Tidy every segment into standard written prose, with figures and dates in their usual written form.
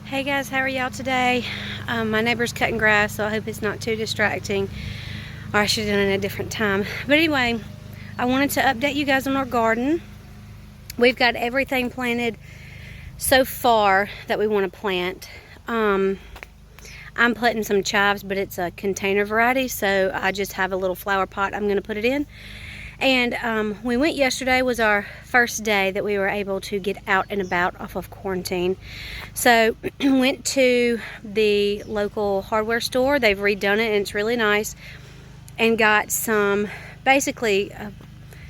Hey guys, how are y'all today? My neighbor's cutting grass, so I hope it's not too distracting, or I should have done it at a different time. But anyway, I wanted to update you guys on our garden. We've got everything planted so far that we want to plant. I'm planting some chives, but it's a container variety, so I just have a little flower pot I'm going to put it in. And we went yesterday, was our first day that we were able to get out and about off of quarantine. So went to the local hardware store. They've redone it and it's really nice. And got some, basically,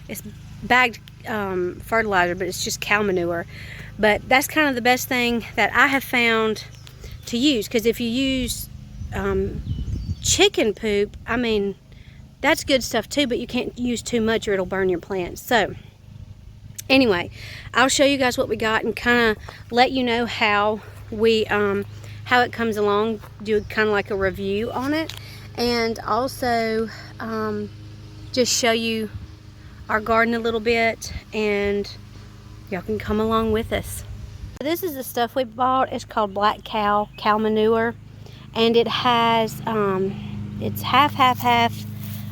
it's bagged fertilizer, but it's just cow manure. But that's kind of the best thing that I have found to use. Because if you use chicken poop, I mean, that's good stuff too, but you can't use too much or it'll burn your plants. So anyway, I'll show you guys what we got and kind of let you know how we how it comes along, do kind of like a review on it, and also just show you our garden a little bit, and y'all can come along with us. This is the stuff we bought. It's called black cow manure, and it has it's half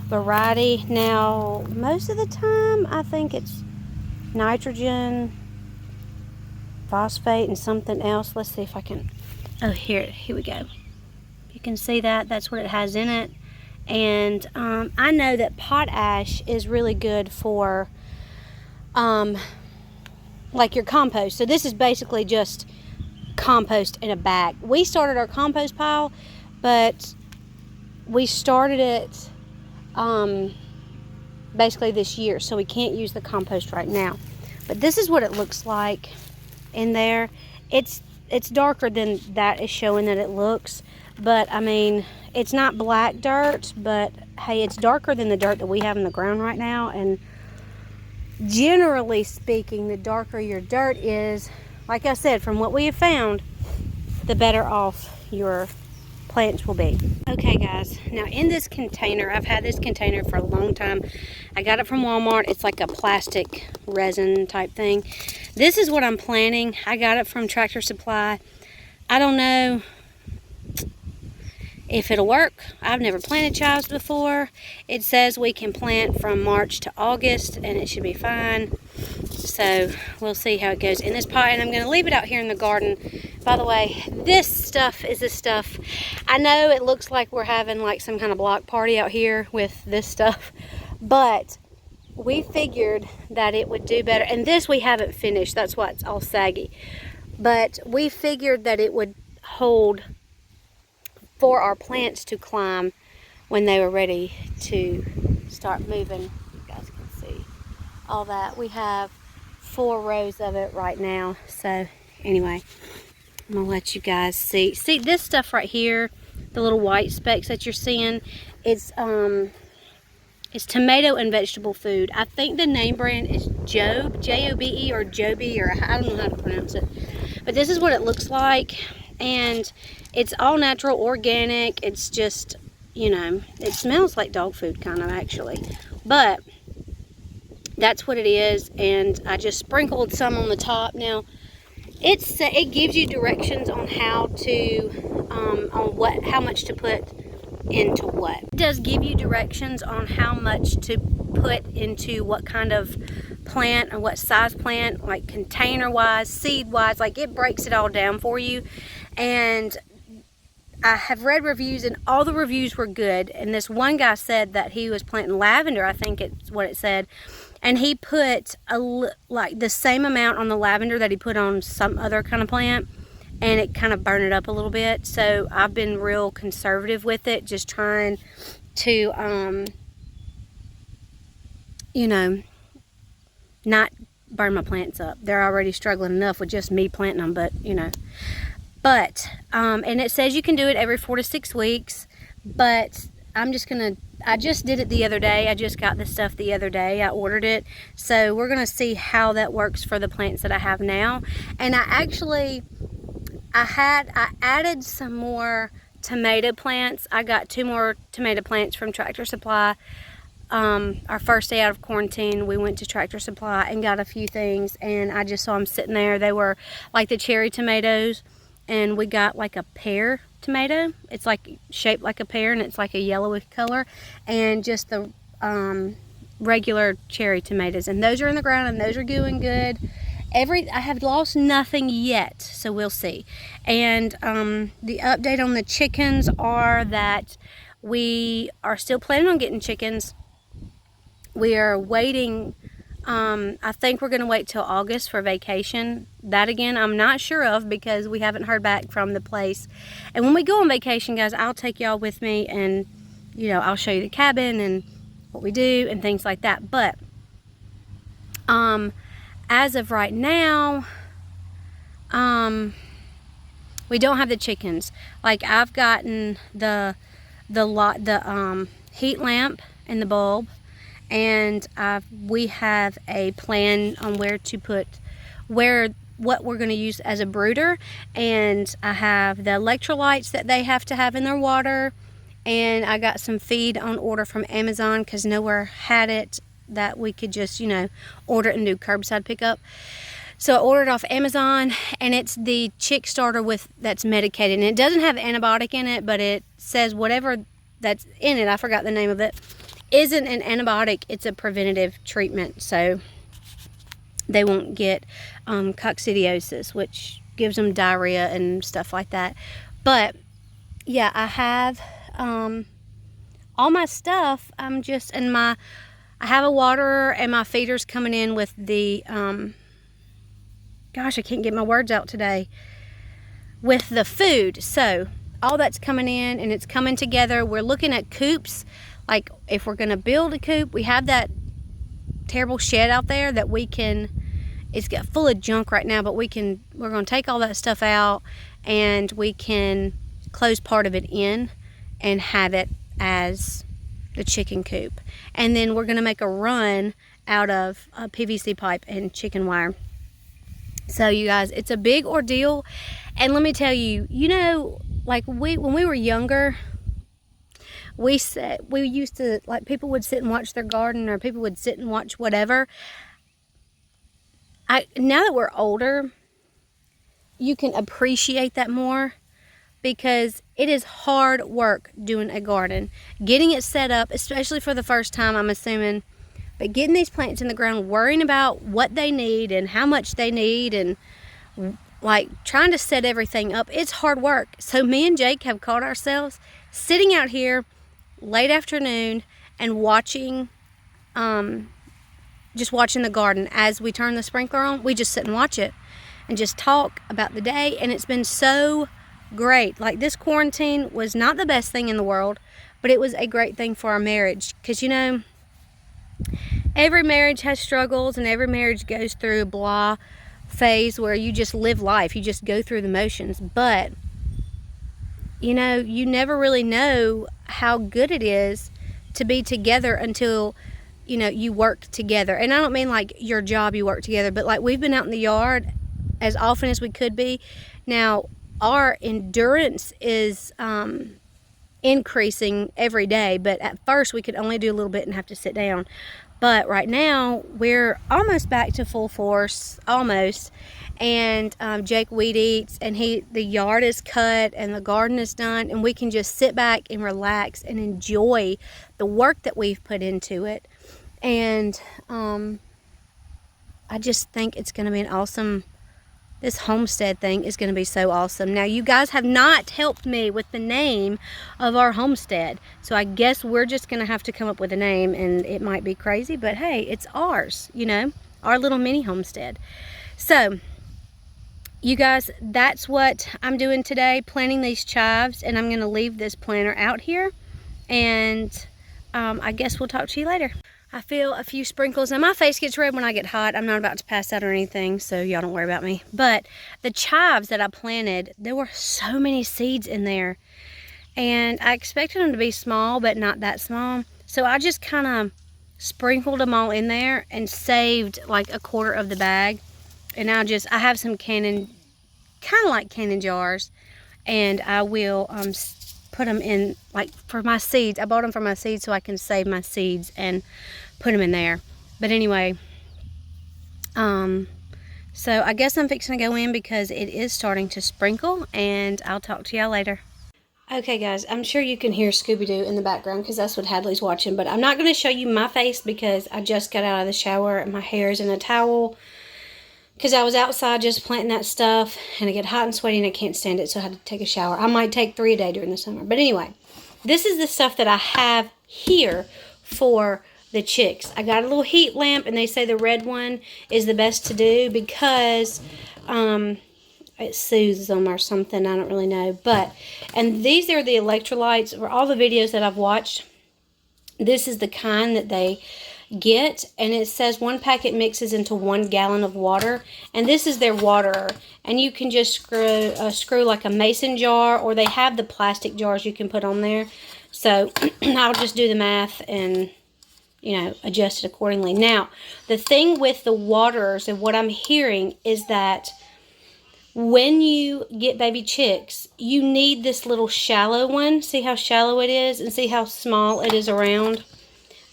variety. Now most of the time I think it's nitrogen, phosphate, and something else. Let's see if I can, oh, here we go. You can see that's what it has in it. And I know that potash is really good for like your compost. So this is basically just compost in a bag. We started our compost pile, but we started it basically this year, so we can't use the compost right now. But this is what it looks like in there. It's darker than that is showing that it looks, but I mean, it's not black dirt, but hey, it's darker than the dirt that we have in the ground right now. And generally speaking, the darker your dirt is, like I said, from what we have found, the better off your plants will be. Okay guys, now in this container, I've had this container for a long time. I got it from Walmart. It's like a plastic resin type thing. This is what I'm planting. I got it from Tractor Supply. I don't know if it'll work. I've never planted chives before. It says we can plant from March to August and it should be fine. So we'll see how it goes in this pot, and I'm going to leave it out here in the garden. By the way, this stuff is the stuff. I know it looks like we're having like some kind of block party out here with this stuff, but we figured that it would do better. And this we haven't finished. That's why it's all saggy. But we figured that it would hold for our plants to climb when they were ready to start moving. You guys can see all that. We have 4 rows of it right now. So anyway, I'm gonna let you guys see this stuff right here, the little white specks that you're seeing. It's tomato and vegetable food. I think the name brand is Jobe, J-O-B-E, or Joby, or I don't know how to pronounce it. But this is what it looks like, and it's all natural, organic. It's just, you know, it smells like dog food kind of actually, but that's what it is. And I just sprinkled some on the top. Now it gives you directions on how to how much to put into what. It does give you directions on how much to put into what kind of plant and what size plant, like container wise, seed wise. Like, it breaks it all down for you. And I have read reviews, and all the reviews were good. And this one guy said that he was planting lavender, I think it's what it said, and he put like the same amount on the lavender that he put on some other kind of plant, and it kind of burned it up a little bit. So I've been real conservative with it, just trying to you know, not burn my plants up. They're already struggling enough with just me planting them, but you know. But and it says you can do it every 4 to 6 weeks, but I just did it the other day. I just got this stuff the other day. I ordered it. So we're gonna see how that works for the plants that I have now. And I added some more tomato plants. I got 2 more tomato plants from Tractor Supply. Our first day out of quarantine, we went to Tractor Supply and got a few things, and I just saw them sitting there. They were like the cherry tomatoes, and we got like a pear tomato. It's like shaped like a pear, and it's like a yellowish color, and just the regular cherry tomatoes, and those are in the ground, and those are doing good. I have lost nothing yet, so we'll see. And the update on the chickens are that we are still planning on getting chickens. We are waiting. I think we're going to wait till August for vacation. That again, I'm not sure of, because we haven't heard back from the place. And when we go on vacation, guys, I'll take y'all with me, and I'll show you the cabin and what we do and things like that. But as of right now, we don't have the chickens. Like, I've gotten the heat lamp and the bulb, and we have a plan on what we're going to use as a brooder, and I have the electrolytes that they have to have in their water, and I got some feed on order from Amazon because nowhere had it that we could just order it and do curbside pickup. So I ordered off Amazon, and it's the chick starter that's medicated, and it doesn't have antibiotic in it, but it says whatever that's in it, I forgot the name of it, isn't an antibiotic. It's a preventative treatment, so they won't get coccidiosis, which gives them diarrhea and stuff like that. But yeah, I have all my stuff. I have a waterer, and my feeder's coming in with the gosh, I can't get my words out today, with the food. So all that's coming in, and it's coming together. We're looking at coops. Like, if we're going to build a coop, we have that terrible shed out there that it's got full of junk right now, but we're going to take all that stuff out, and we can close part of it in and have it as the chicken coop. And then we're going to make a run out of PVC pipe and chicken wire. So you guys, it's a big ordeal. And let me tell you, like when we were younger, we used to, like, people would sit and watch their garden, or people would sit and watch whatever. Now that we're older, you can appreciate that more, because it is hard work doing a garden. Getting it set up, especially for the first time, I'm assuming, but getting these plants in the ground, worrying about what they need and how much they need, and like trying to set everything up, it's hard work. So me and Jake have caught ourselves sitting out here late afternoon and watching the garden. As we turn the sprinkler on, we just sit and watch it and just talk about the day, and it's been so great. Like, this quarantine was not the best thing in the world, but it was a great thing for our marriage, because every marriage has struggles, and every marriage goes through a blah phase where you just live life, you just go through the motions. But you never really know how good it is to be together until you work together. And I don't mean like your job, you work together, but like, we've been out in the yard as often as we could be. Now our endurance is increasing every day, but at first we could only do a little bit and have to sit down. But right now we're almost back to full force, almost. And Jake weed eats, and the yard is cut and the garden is done, and we can just sit back and relax and enjoy the work that we've put into it. And I just think it's going to be an awesome, this homestead thing is going to be so awesome. Now, you guys have not helped me with the name of our homestead, so I guess we're just going to have to come up with a name, and it might be crazy, but hey, it's ours, our little mini homestead. So you guys, that's what I'm doing today, planting these chives, and I'm going to leave this planter out here, and I guess we'll talk to you later. I feel a few sprinkles, and my face gets red when I get hot. I'm not about to pass out or anything, so y'all don't worry about me. But the chives that I planted, there were so many seeds in there, and I expected them to be small, but not that small. So I just kind of sprinkled them all in there and saved like a quarter of the bag. And I have some kind of like canning jars, and I will put them in, like, for my seeds. I bought them for my seeds so I can save my seeds and put them in there. But anyway, So I guess I'm fixing to go in because it is starting to sprinkle, and I'll talk to y'all later. Okay guys, I'm sure you can hear Scooby-Doo in the background because that's what Hadley's watching, but I'm not going to show you my face because I just got out of the shower and my hair is in a towel because I was outside just planting that stuff and I get hot and sweaty and I can't stand it, so I had to take a shower. I might take 3 a day during the summer. But anyway, this is the stuff that I have here for the chicks. I got a little heat lamp, and they say the red one is the best to do because it soothes them or something. I don't really know. And these are the electrolytes. For all the videos that I've watched, this is the kind that they get, and it says 1 packet mixes into 1 gallon of water, and this is their water. And you can just screw like a mason jar, or they have the plastic jars you can put on there. So I'll just do the math and, you know, adjust it accordingly. Now, the thing with the waters and what I'm hearing is that when you get baby chicks, you need this little shallow one. See how shallow it is, and see how small it is around?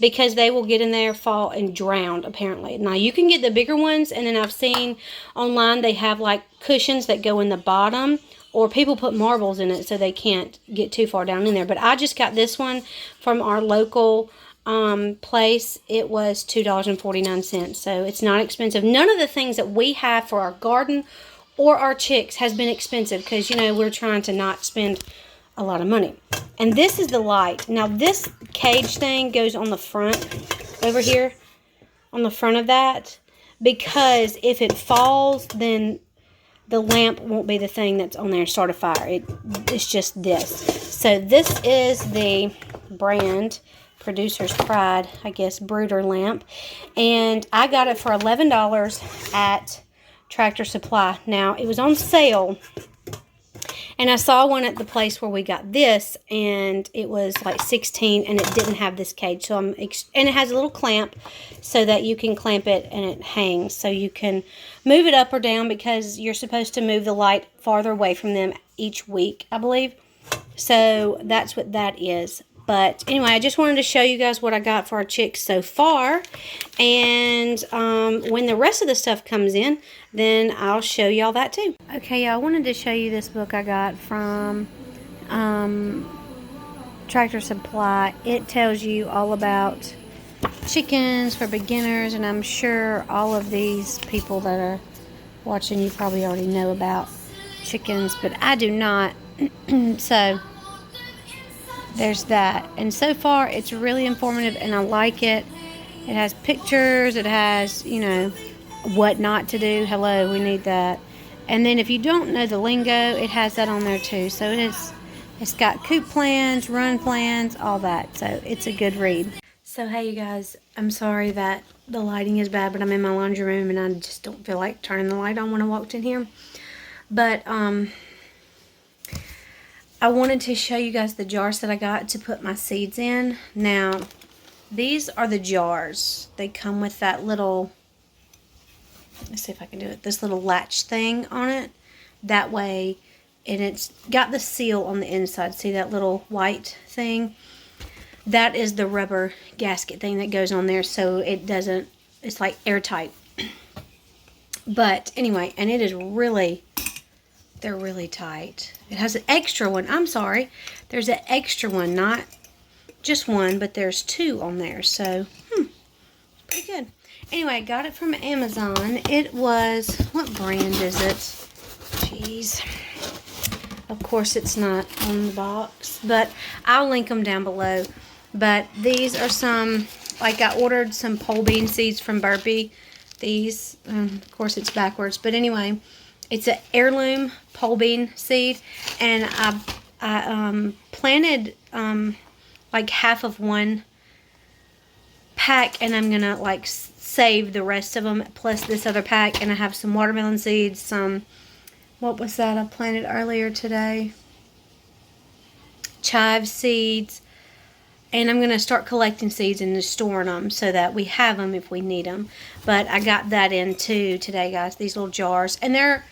Because they will get in there, fall, and drown, apparently. Now, you can get the bigger ones, and then I've seen online they have, like, cushions that go in the bottom, or people put marbles in it so they can't get too far down in there. But I just got this one from our local place. It was $2.49, so it's not expensive. None of the things that we have for our garden or our chicks has been expensive because, you know, we're trying to not spend a lot of money. And this is the light. Now, this cage thing goes on the front over here, on the front of that, because if it falls, then the lamp won't be the thing that's on there and start a fire. It's just this. So this is the brand Producer's Pride, I guess, brooder lamp, and I got it for $11 at Tractor Supply. Now, it was on sale, and I saw one at the place where we got this, and it was like $16, and it didn't have this cage. So and it has a little clamp so that you can clamp it and it hangs, so you can move it up or down, because you're supposed to move the light farther away from them each week, I believe. So that's what that is. But anyway, I just wanted to show you guys what I got for our chicks so far. And when the rest of the stuff comes in, then I'll show y'all that too. Okay, y'all, I wanted to show you this book I got from Tractor Supply. It tells you all about chickens for beginners, and I'm sure all of these people that are watching, you probably already know about chickens, but I do not. So there's that. And so far, it's really informative, and I like it. It has pictures. It has, you know, what not to do. Hello, we need that. And then if you don't know the lingo, it has that on there too. So it's got coop plans, run plans, all that. So it's a good read. So hey, you guys, I'm sorry that the lighting is bad, but I'm in my laundry room, and I just don't feel like turning the light on when I walked in here. But I wanted to show you guys the jars that I got to put my seeds in. Now, these are the jars. They come with that little, let's see if I can do it, this little latch thing on it. That way, and it's got the seal on the inside. See that little white thing? That is the rubber gasket thing that goes on there, so it doesn't, it's like airtight. But anyway, and it is really, they're really tight. It has an extra one. I'm sorry. There's an extra one, not just one, but there's 2 on there. So, pretty good. Anyway, I got it from Amazon. It was, what brand is it? Jeez. Of course, it's not on the box, but I'll link them down below. But these are some, like I ordered some pole bean seeds from Burpee. These, of course, it's backwards, but anyway, it's an heirloom pole bean seed, and I planted like half of one pack, and I'm gonna like save the rest of them plus this other pack. And I have some watermelon seeds, some, what was that I planted earlier today, chive seeds, and I'm gonna start collecting seeds and just storing them so that we have them if we need them. But I got that in too today, guys, these little jars, and they're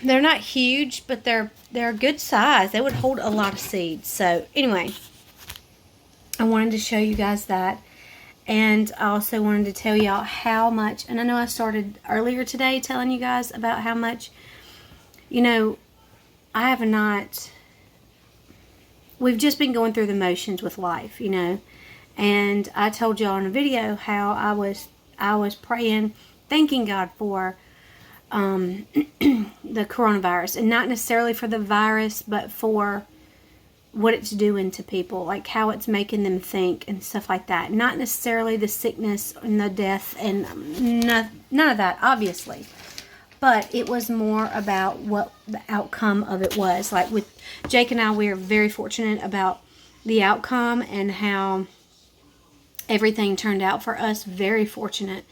not huge, but they're a good size. They would hold a lot of seeds. So anyway, I wanted to show you guys that. And I also wanted to tell y'all how much, and I know I started earlier today telling you guys about how much, you know, I have not, we've just been going through the motions with life, you know. And I told y'all in a video how I was praying, thanking God for the coronavirus, and not necessarily for the virus, but for what it's doing to people, like how it's making them think and stuff like that. Not necessarily the sickness and the death and none of that, obviously. But it was more about what the outcome of it was. Like with Jake and I, we are very fortunate about the outcome and how everything turned out for us. Very fortunate.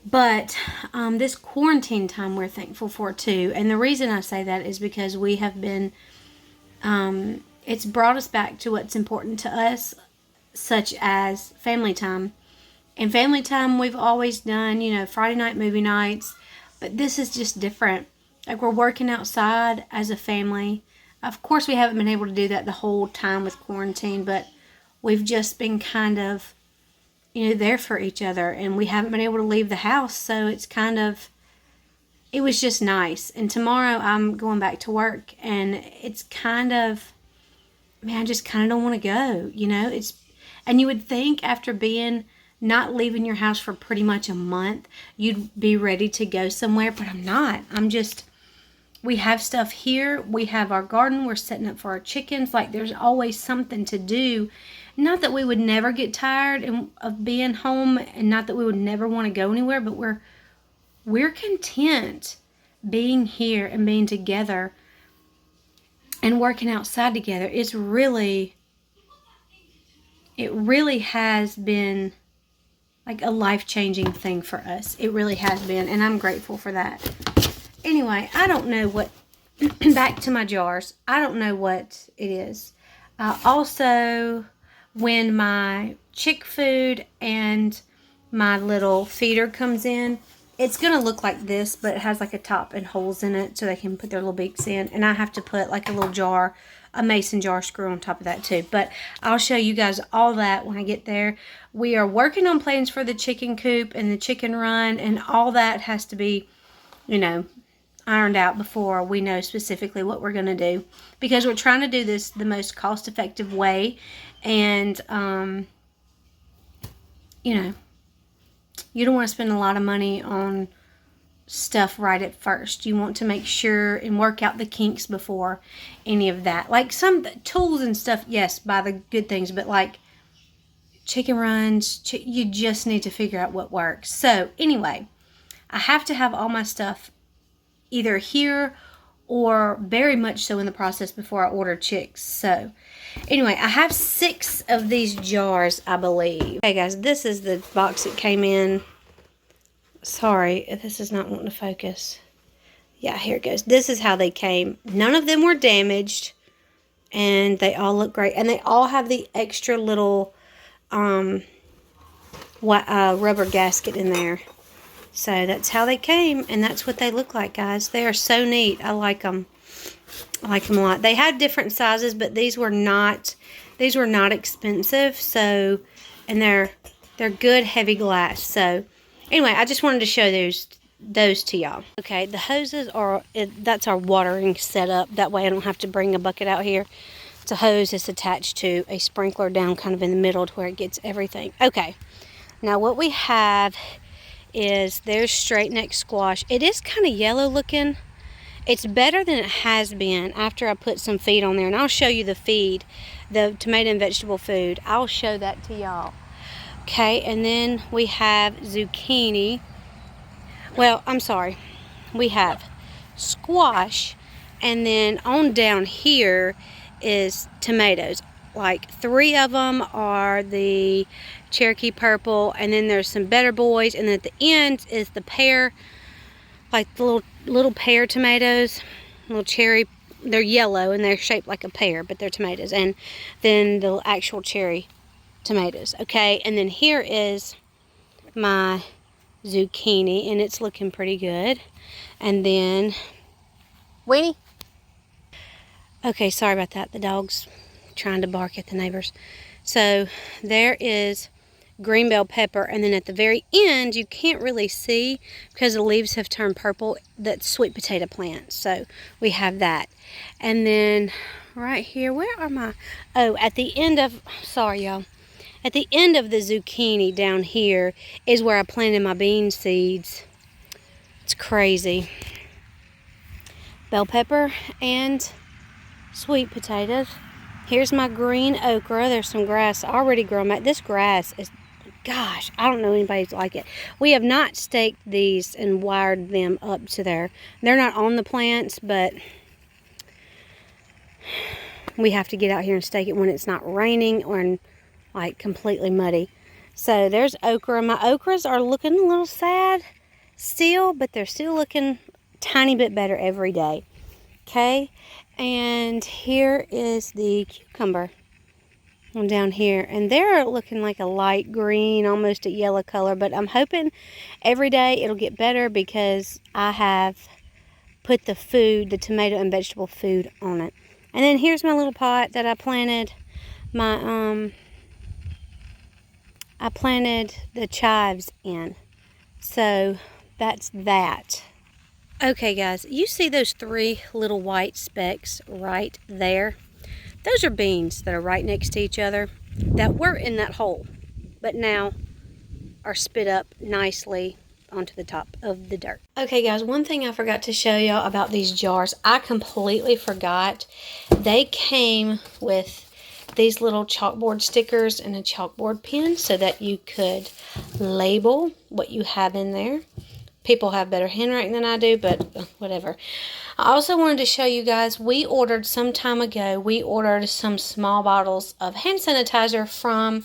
But this quarantine time we're thankful for too. And the reason I say that is because we have been, it's brought us back to what's important to us, such as family time. And family time we've always done, you know, Friday night movie nights. But this is just different. Like, we're working outside as a family. Of course, we haven't been able to do that the whole time with quarantine, but we've just been kind of, you know, there for each other. And we haven't been able to leave the house, so it's kind of, it was just nice. And tomorrow I'm going back to work, and it's kind of, man, I just kind of don't want to go, you know. It's, and you would think after being not leaving your house for pretty much a month, you'd be ready to go somewhere, but I'm not. I'm just, we have stuff here. We have our garden. We're setting up for our chickens. Like, there's always something to do. Not that we would never get tired of being home, and not that we would never want to go anywhere, but we're content being here and being together and working outside together. It really has been like a life-changing thing for us. It really has been, and I'm grateful for that. Anyway, I don't know what, back to my jars, I don't know what it is. Also, when my chick food and my little feeder comes in, it's going to look like this, but it has like a top and holes in it so they can put their little beaks in. And I have to put like a little jar, a mason jar screw on top of that too. But I'll show you guys all that when I get there. We are working on plans for the chicken coop and the chicken run, and all that has to be, you know, ironed out before we know specifically what we're going to do. Because we're trying to do this the most cost-effective way. And, you know, you don't want to spend a lot of money on stuff right at first. You want to make sure and work out the kinks before any of that. Like some tools and stuff, yes, buy the good things, but like chicken runs, you just need to figure out what works. So anyway, I have to have all my stuff either here or very much so in the process before I order chicks. So anyway, I have 6 of these jars, I believe. Okay, guys, this is the box that came in. Sorry, this is not wanting to focus. Yeah, here it goes. This is how they came. None of them were damaged, and they all look great. And they all have the extra little rubber gasket in there. So that's how they came, and that's what they look like, guys. They are so neat. I like them. I like them a lot. They have different sizes, but these were not expensive. So, and they're good heavy glass. So anyway, I just wanted to show those to y'all. Okay, the hoses are, that's our watering setup. That way I don't have to bring a bucket out here. It's a hose that's attached to a sprinkler down kind of in the middle to where it gets everything. Okay, now what we have is there's straight neck squash. It is kind of yellow looking. It's better than it has been after I put some feed on there. And I'll show you the feed, the tomato and vegetable food. I'll show that to y'all. Okay, and then we have zucchini. Well, I'm sorry. We have squash. And then on down here is tomatoes. Like 3 of them are the Cherokee purple, and then there's some Better Boys, and then at the end is the pear, like the little pear tomatoes, little cherry. They're yellow and they're shaped like a pear, but they're tomatoes. And then the actual cherry tomatoes. Okay, and then here is my zucchini, and it's looking pretty good. And then Weenie. Okay, sorry about that. The dog's trying to bark at the neighbors. So there is green bell pepper, and then at the very end, you can't really see because the leaves have turned purple, that's sweet potato plants. So we have that. And then right here, where are my, oh, at the end of, sorry y'all, at the end of the zucchini down here is where I planted my bean seeds. It's crazy. Bell pepper and sweet potatoes. Here's my green okra. There's some grass already growing. This grass is, gosh, I don't know anybody's like it. We have not staked these and wired them up to there. They're not on the plants, but we have to get out here and stake it when it's not raining or like completely muddy. So there's okra. My okras are looking a little sad still, but they're still looking a tiny bit better every day. Okay, and here is the cucumber down here, and they're looking like a light green, almost a yellow color, but I'm hoping every day it'll get better because I have put the food, the tomato and vegetable food on it. And then here's my little pot that I planted my I planted the chives in. So that's that. Okay guys, you see those 3 little white specks right there? Those are beans that are right next to each other that were in that hole, but now are spit up nicely onto the top of the dirt. Okay guys, one thing I forgot to show y'all about these jars, I completely forgot. They came with these little chalkboard stickers and a chalkboard pen so that you could label what you have in there. People have better handwriting than I do, but whatever. I also wanted to show you guys, we ordered some time ago, we ordered some small bottles of hand sanitizer from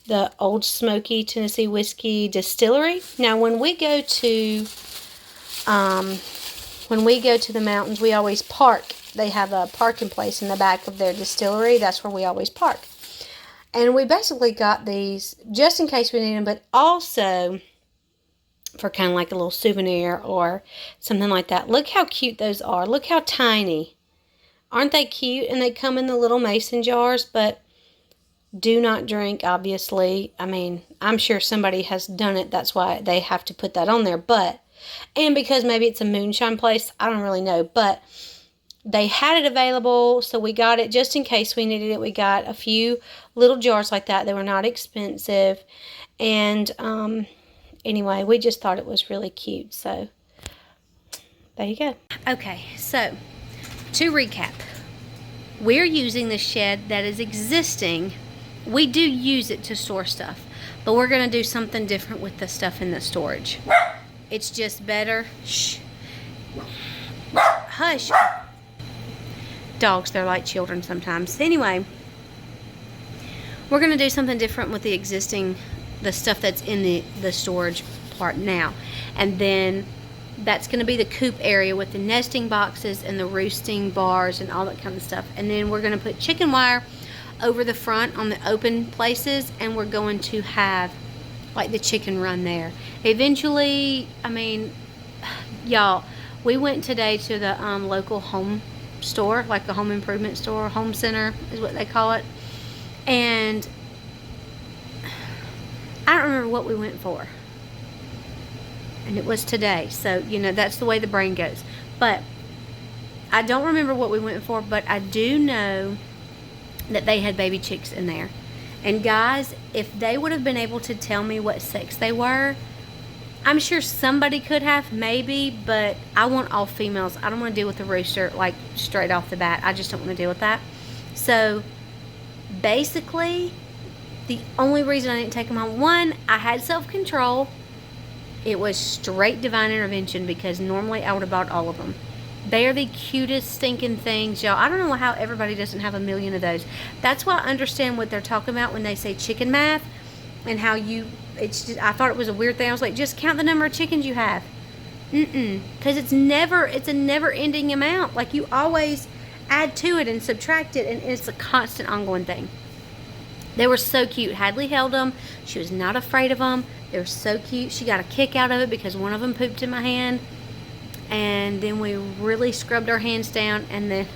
the Old Smoky Tennessee Whiskey Distillery. Now, when we go to the mountains, we always park. They have a parking place in the back of their distillery. That's where we always park. And we basically got these just in case we need them, but also for kind of like a little souvenir or something like that. Look how cute those are. Look how tiny. Aren't they cute? And they come in the little mason jars, but do not drink, obviously. I mean, I'm sure somebody has done it. That's why they have to put that on there. And because maybe it's a moonshine place, I don't really know. But they had it available, so we got it just in case we needed it. We got a few little jars like that. They were not expensive. And anyway, we just thought it was really cute. So there you go. Okay, so to recap, we're using the shed that is existing. We do use it to store stuff, but we're going to do something different with the stuff in the storage. It's just better. Shh. Hush. Dogs, they're like children sometimes. Anyway, we're going to do something different with the stuff that's in the storage part now. And then that's going to be the coop area with the nesting boxes and the roosting bars and all that kind of stuff. And then we're going to put chicken wire over the front on the open places, and we're going to have like the chicken run there. Eventually, I mean, y'all, we went today to the local home store, like a home improvement store, home center is what they call it. And I don't remember what we went for. And it was today. So, you know, that's the way the brain goes. But I don't remember what we went for, but I do know that they had baby chicks in there. And guys, if they would have been able to tell me what sex they were, I'm sure somebody could have, maybe, but I want all females. I don't want to deal with a rooster, like, straight off the bat. I just don't want to deal with that. So, basically, the only reason I didn't take them home, one, I had self-control. It was straight divine intervention because normally I would have bought all of them. They are the cutest stinking things, y'all. I don't know how everybody doesn't have a million of those. That's why I understand what they're talking about when they say chicken math and how it's just, I thought it was a weird thing. I was like, just count the number of chickens you have. Because it's a never-ending amount. Like, you always add to it and subtract it, and it's a constant ongoing thing. They were so cute. Hadley held them. She was not afraid of them. They were so cute. She got a kick out of it because one of them pooped in my hand. And then we really scrubbed our hands down, and then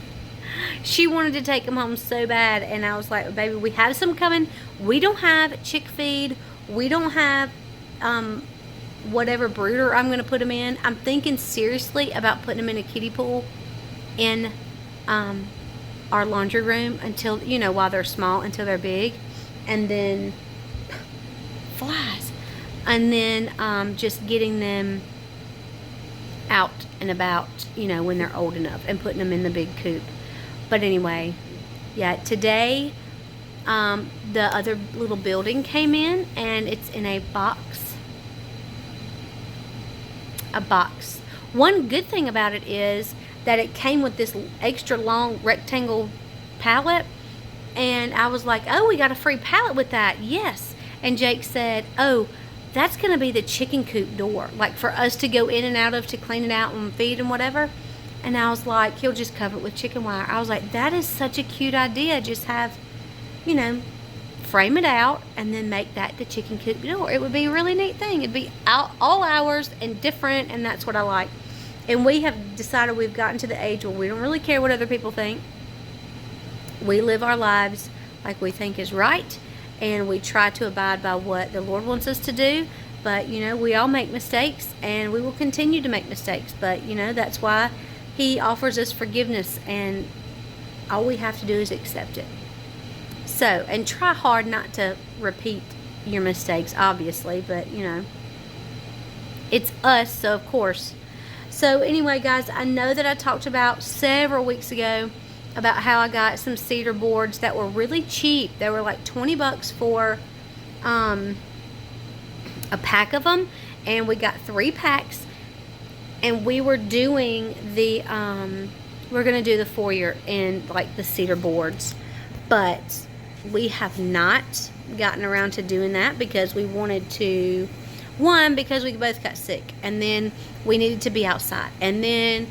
She wanted to take them home so bad, and I was like, baby, we have some coming. We don't have chick feed. We don't have whatever brooder I'm going to put them in. I'm thinking seriously about putting them in a kiddie pool in our laundry room until, you know, while they're small, until they're big. And then flies. And then just getting them out and about, you know, when they're old enough, and putting them in the big coop. But anyway, yeah, today the other little building came in, and it's in a box. One good thing about it is that it came with this extra long rectangle pallet, and I was like, oh, we got a free pallet with that. Yes. And Jake said, oh, that's going to be the chicken coop door, like for us to go in and out of to clean it out and feed and whatever. And I was like, he'll just cover it with chicken wire. I was like, that is such a cute idea. Just have, you know, frame it out and then make that the chicken coop door. It would be a really neat thing. It'd be out all hours and different, and that's what I like. And we have decided we've gotten to the age where we don't really care what other people think. We live our lives like we think is right, and we try to abide by what the Lord wants us to do. But, you know, we all make mistakes, and we will continue to make mistakes. But, you know, that's why He offers us forgiveness, and all we have to do is accept it. So, and try hard not to repeat your mistakes, obviously, but, you know, it's us, so of course. So, anyway, guys, I know that I talked about several weeks ago about how I got some cedar boards that were really cheap. They were like 20 bucks for a pack of them, and we got 3 packs. And we were doing the we're gonna do the foyer in like the cedar boards, but we have not gotten around to doing that because we wanted to, one, because we both got sick, and then we needed to be outside, and then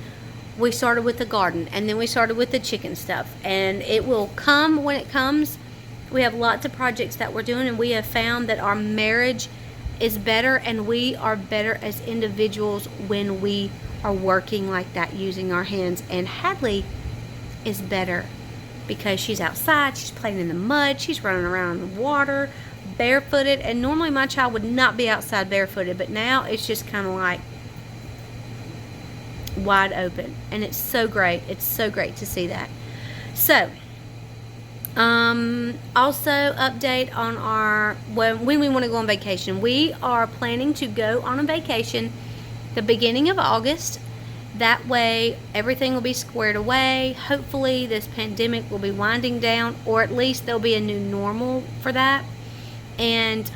we started with the garden, and then we started with the chicken stuff, and it will come when it comes. We have lots of projects that we're doing, and we have found that our marriage is better, and we are better as individuals when we are working like that, using our hands. And Hadley is better because she's outside, she's playing in the mud, she's running around in the water barefooted, and normally my child would not be outside barefooted, but now it's just kind of like wide open, and it's so great. It's so great to see that. So also update on our when we want to go on vacation. We are planning to go on a vacation the beginning of August. That way everything will be squared away. Hopefully this pandemic will be winding down, or at least there'll be a new normal for that. And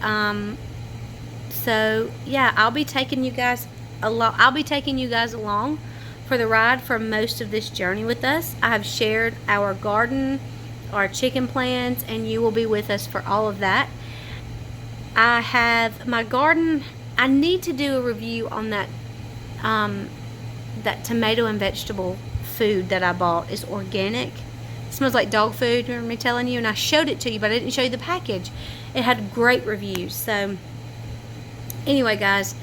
so yeah, I'll be taking you guys along for the ride for most of this journey with us. I have shared our garden, our chicken plans, and you will be with us for all of that. I have my garden. I need to do a review on that that tomato and vegetable food that I bought. Is organic. It smells like dog food, remember me telling you? And I showed it to you, but I didn't show you the package. It had great reviews. So anyway, guys,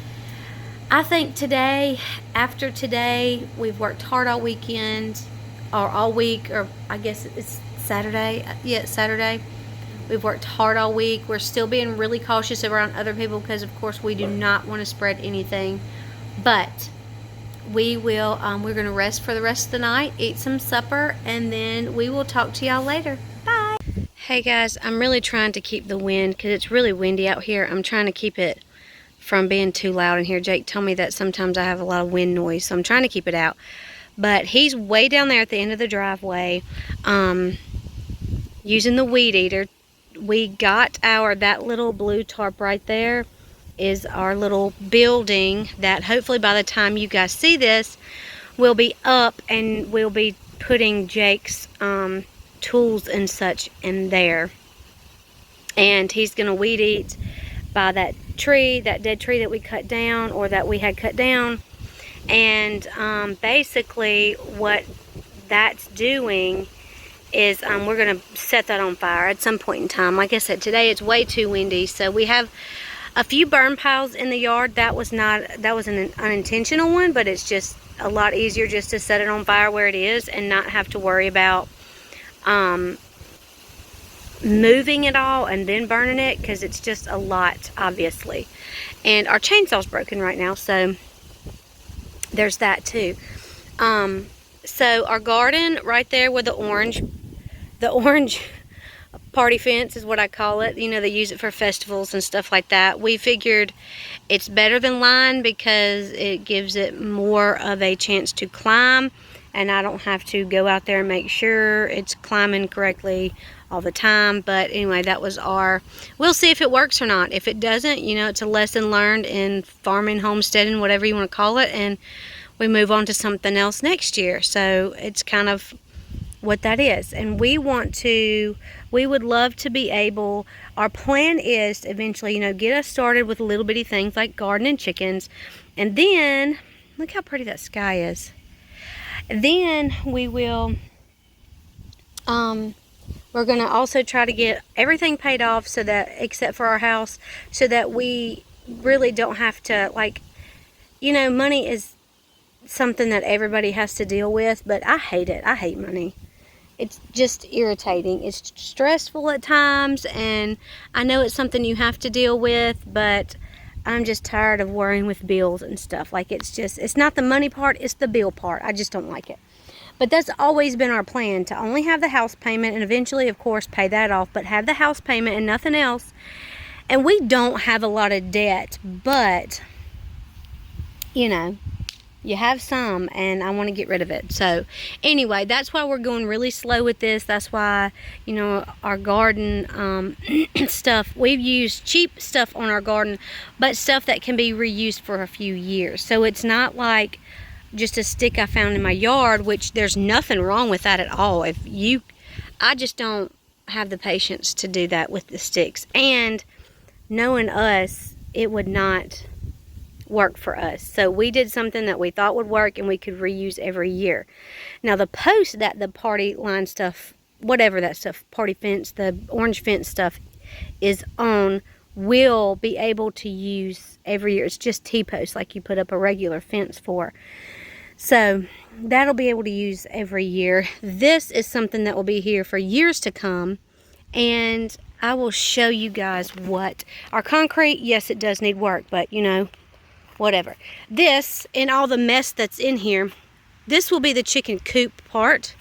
I think today, after today, we've worked hard all weekend, or all week, or I guess it's Saturday. Yeah, it's Saturday. We've worked hard all week. We're still being really cautious around other people because, of course, we do not want to spread anything. But we will, we're going to rest for the rest of the night, eat some supper, and then we will talk to y'all later. Bye. Hey, guys, I'm really trying to keep the wind because it's really windy out here. I'm trying to keep it from being too loud in here. Jake told me that sometimes I have a lot of wind noise, so I'm trying to keep it out. But he's way down there at the end of the driveway using the weed eater. We got that little blue tarp right there is our little building that hopefully by the time you guys see this will be up, and we'll be putting Jake's tools and such in there. And he's going to weed eat by that tree, that dead tree that we cut down, or that we had cut down. And basically what that's doing is we're going to set that on fire at some point in time. Like I said, today it's way too windy, so we have a few burn piles in the yard. That was an unintentional one, but it's just a lot easier just to set it on fire where it is and not have to worry about moving it all and then burning it, because it's just a lot, obviously. And our chainsaw's broken right now, so there's that too. So our garden right there with the orange party fence is what I call it. You know, they use it for festivals and stuff like that. We figured it's better than line because it gives it more of a chance to climb, and I don't have to go out there and make sure it's climbing correctly all the time. But anyway, that was we'll see if it works or not. If it doesn't, you know, it's a lesson learned in farming, homesteading, whatever you want to call it, and we move on to something else next year. So it's kind of what that is. And we would love to be able, our plan is to eventually, you know, get us started with little bitty things like gardening chickens. And then, look how pretty that sky is. Then we will, we're going to also try to get everything paid off, so that, except for our house, so that we really don't have to, like, you know, money is something that everybody has to deal with, but I hate it. I hate money. It's just irritating. It's stressful at times, and I know it's something you have to deal with, but I'm just tired of worrying with bills and stuff. Like, it's not the money part, it's the bill part. I just don't like it. But that's always been our plan, to only have the house payment and eventually, of course, pay that off, but have the house payment and nothing else. And we don't have a lot of debt, but, you know, you have some, and I want to get rid of it. So anyway, that's why we're going really slow with this. That's why, you know, our garden stuff, we've used cheap stuff on our garden, but stuff that can be reused for a few years. So it's not like just a stick I found in my yard, which there's nothing wrong with that at all. I just don't have the patience to do that with the sticks, and knowing us, it would not work for us. So we did something that we thought would work and we could reuse every year. Now the post that the party line stuff, whatever that stuff, party fence, the orange fence stuff is on, will be able to use every year. It's just T-posts like you put up a regular fence for. So that'll be able to use every year. This is something that will be here for years to come, and I will show you guys what our concrete, yes, it does need work, but you know, whatever. This, and all the mess that's in here, this will be the chicken coop part,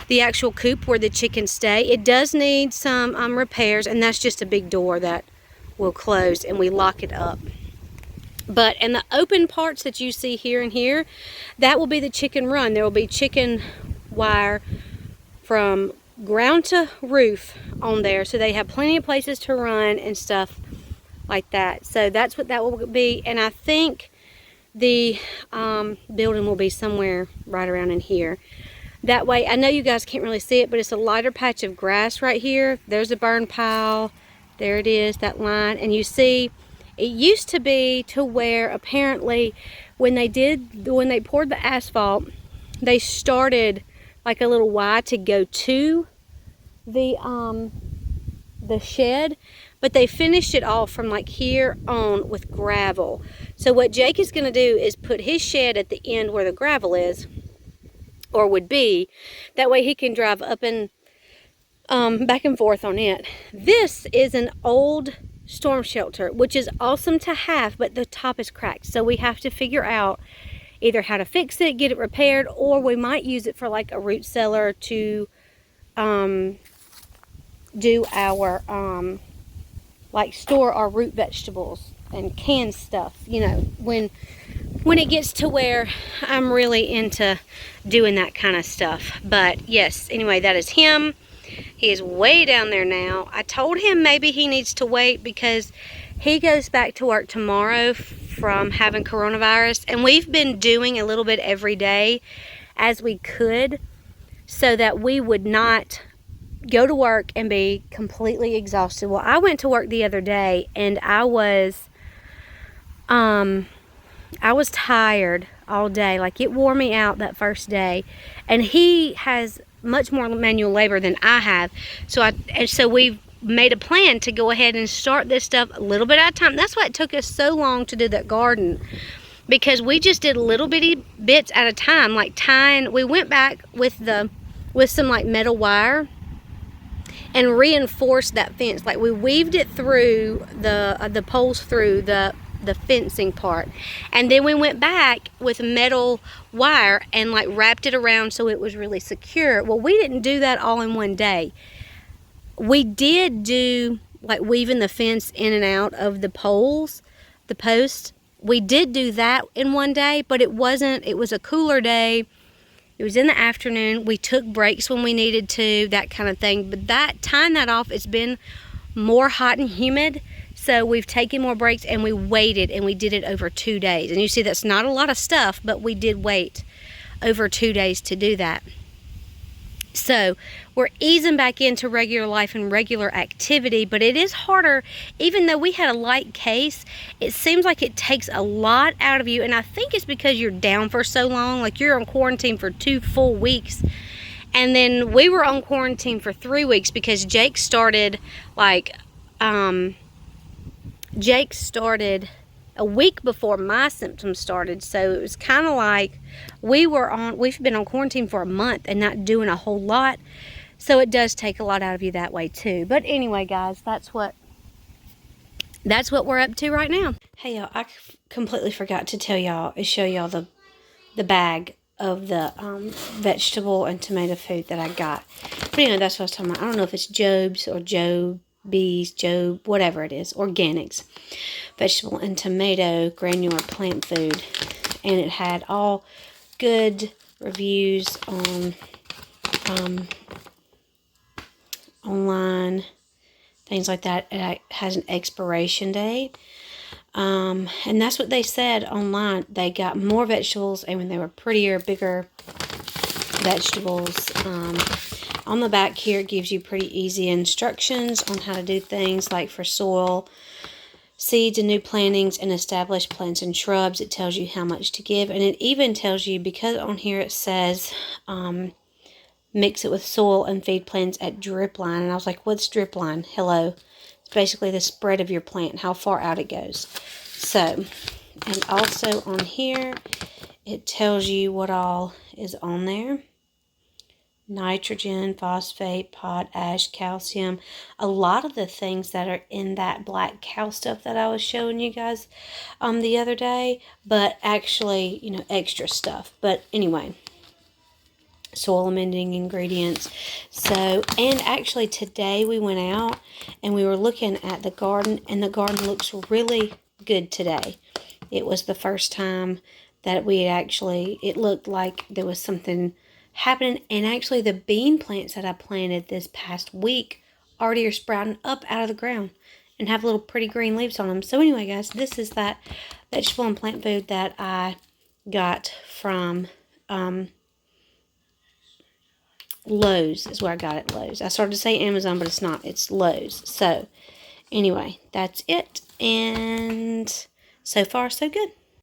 the actual coop where the chickens stay. It does need some repairs, and that's just a big door that will close and we lock it up. But, and the open parts that you see here and here, that will be the chicken run. There will be chicken wire from ground to roof on there, so they have plenty of places to run and stuff like that. So that's what that will be. And I think the building will be somewhere right around in here. That way, I know you guys can't really see it, but it's a lighter patch of grass right here. There's a burn pile. There it is, that line. And you see, it used to be to where apparently when they poured the asphalt, they started like a little Y to go to the shed, but they finished it off from like here on with gravel. So what Jake is going to do is put his shed at the end where the gravel is, or would be. That way he can drive up and back and forth on it. This is an old storm shelter, which is awesome to have, but the top is cracked. So we have to figure out either how to fix it, get it repaired, or we might use it for like a root cellar to do our like store our root vegetables and canned stuff, you know, when it gets to where I'm really into doing that kind of stuff. But yes, anyway, that is him. He is way down there now. I told him maybe he needs to wait because he goes back to work tomorrow from having coronavirus, and we've been doing a little bit every day as we could so that we would not go to work and be completely exhausted. Well, I went to work the other day and I was tired all day. Like, it wore me out that first day, and he has much more manual labor than I have. So we've made a plan to go ahead and start this stuff a little bit at a time. That's why it took us so long to do that garden, because we just did little bitty bits at a time, like tying. We went back with some like metal wire and reinforced that fence. Like we weaved it through the poles through the fencing part, and then we went back with metal wire and like wrapped it around so it was really secure. Well, we didn't do that all in one day. We did do like weaving the fence in and out of the poles, the posts. We did do that in one day, but it was a cooler day. It was in the afternoon. We took breaks when we needed to, that kind of thing. But tying that off, it's been more hot and humid. So we've taken more breaks and we waited, and we did it over 2 days. And you see that's not a lot of stuff, but we did wait over 2 days to do that. So we're easing back into regular life and regular activity, but it is harder. Even though we had a light case, it seems like it takes a lot out of you, and I think it's because you're down for so long. Like you're on quarantine for 2 full weeks, and then we were on quarantine for 3 weeks because Jake started a week before my symptoms started. So it was kind of like we've been on quarantine for a month and not doing a whole lot. So it does take a lot out of you that way too. But anyway, guys, that's what we're up to right now. Hey y'all, I completely forgot to show y'all the bag of the vegetable and tomato food that I got. But anyway, that's what I was talking about. I don't know if it's Job's or Job, whatever it is, organics. Vegetable and tomato granular plant food, and it had all good reviews on online, things like that. It has an expiration date, and that's what they said online. They got more vegetables, and when they were prettier, bigger vegetables. On the back here, it gives you pretty easy instructions on how to do things, like for soil, seeds and new plantings, and established plants and shrubs. It tells you how much to give, and it even tells you, because on here it says mix it with soil and feed plants at drip line. And I was like, what's drip line? Hello. It's basically the spread of your plant, how far out it goes. So, and also on here it tells you what all is on there. Nitrogen, phosphate, potash, calcium, a lot of the things that are in that black cow stuff that I was showing you guys the other day, but actually, extra stuff. But anyway, soil amending ingredients. So, and actually today we went out and we were looking at the garden, and the garden looks really good today. It was the first time that it looked like there was something happening, and actually the bean plants that I planted this past week already are sprouting up out of the ground and have little pretty green leaves on them. So anyway, guys, this is that vegetable and plant food that I got from Lowe's. Is where I got it, Lowe's. I started to say Amazon, but it's not. It's Lowe's. So anyway, that's it, and so far so good.